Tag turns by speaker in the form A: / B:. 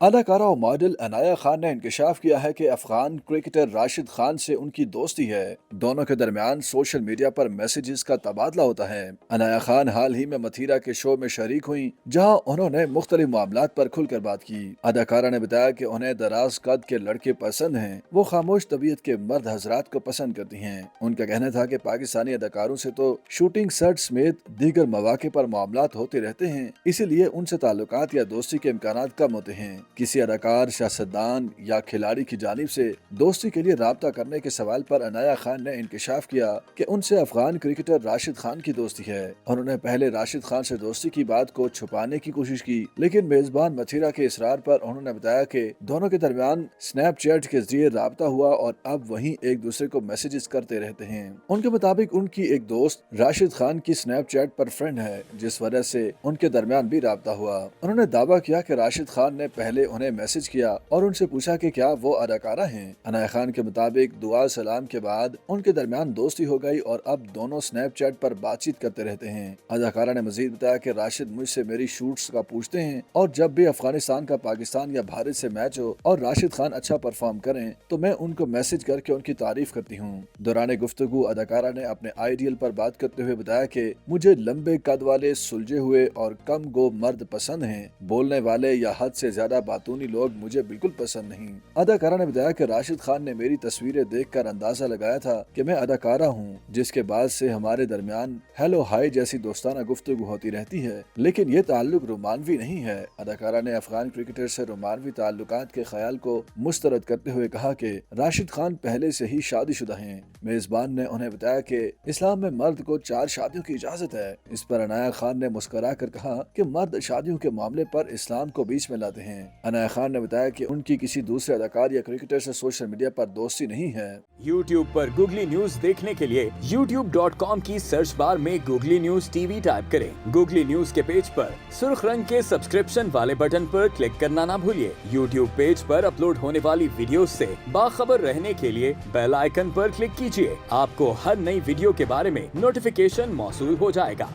A: अदाकारा और मॉडल अनाया खान ने इंकशाफ किया है कि अफगान क्रिकेटर राशिद खान से उनकी दोस्ती है। दोनों के दरमियान सोशल मीडिया पर मैसेजेस का तबादला होता है। अनाया खान हाल ही में मथीरा के शो में शरीक हुई, जहां उन्होंने मुख्तलिफ मामलात पर खुलकर बात की। अदाकारा ने बताया कि उन्हें दराज कद के लड़के पसंद हैं। वो खामोश तबीयत के मर्द हजरात को पसंद करती हैं। उनका कहना था कि पाकिस्तानी अदाकारों से तो शूटिंग सेट समेत दीगर मौके पर मामलात होते रहते हैं, इसीलिए उनसे ताल्लुकात या दोस्ती के इम्कानात कम होते हैं। किसी अदाकार, सियासतदान या खिलाड़ी की जानिब से दोस्ती के लिए राब्ता करने के सवाल पर अनाया खान ने इंकशाफ किया कि उनसे अफगान क्रिकेटर राशिद खान की दोस्ती है। उन्होंने पहले राशिद खान से दोस्ती की बात को छुपाने की कोशिश की, लेकिन मेजबान मथीरा के इसरार पर उन्होंने बताया कि दोनों के दरमियान स्नैपचैट के जरिए राब्ता हुआ और अब वहीं एक दूसरे को मैसेजेस करते रहते हैं। उनके मुताबिक उनकी एक दोस्त राशिद खान की स्नैपचैट पर फ्रेंड है, जिस वजह से उनके दरमियान भी राब्ता हुआ। उन्होंने दावा किया कि राशिद खान ने पहले उन्हें मैसेज किया और उनसे पूछा कि क्या वो अदाकारा हैं। अनाया खान के मुताबिक दुआ सलाम के बाद उनके दरमियान दोस्ती हो गई और अब दोनों स्नैपचैट पर बातचीत करते रहते हैं। अदाकारा ने मजीद बताया कि राशिद मुझसे मेरी शूट्स का पूछते हैं और जब भी अफगानिस्तान का पाकिस्तान या भारत से मैच हो और राशिद खान अच्छा परफॉर्म करें तो मैं उनको मैसेज करके उनकी तारीफ करती हूँ। दौरान गुफ्तगू अदाकारा ने अपने आइडियल पर बात करते हुए बताया कि मुझे लंबे कद वाले, सुलझे हुए और कम गो मर्द पसंद हैं। बोलने वाले या हद से ज्यादा बातूनी लोग मुझे बिल्कुल पसंद नहीं। अदाकारा ने बताया कि राशिद खान ने मेरी तस्वीरें देखकर अंदाजा लगाया था कि मैं अदाकारा हूँ, जिसके बाद से हमारे दरमियान हेलो हाय जैसी दोस्ताना गुफ्तगू होती रहती है, लेकिन ये ताल्लुक रोमानवी नहीं है। अदाकारा ने अफगान क्रिकेटर से रोमानवी ताल्लुकात के ख्याल को मुस्तरद करते हुए कहा कि राशिद खान पहले से ही शादीशुदा हैं। मेजबान ने उन्हें बताया कि इस्लाम में मर्द को 4 शादियों की इजाजत है। इस पर अनाया खान ने मुस्कुरा कर कहा कि मर्द शादियों के मामले पर इस्लाम को बीच में लाते हैं। अनाया खान ने बताया कि उनकी किसी दूसरे अदाकार या क्रिकेटर से सोशल मीडिया पर दोस्ती नहीं है।
B: YouTube पर गूगली न्यूज देखने के लिए youtube.com की सर्च बार में गूगली न्यूज टीवी टाइप करें। गूगली न्यूज के पेज पर सुर्ख रंग के सब्सक्रिप्शन वाले बटन पर क्लिक करना ना भूलिए। YouTube पेज पर अपलोड होने वाली वीडियो से बाखबर रहने के लिए बेल आइकन पर क्लिक कीजिए। आपको हर नई वीडियो के बारे में नोटिफिकेशन मौसूल हो जाएगा।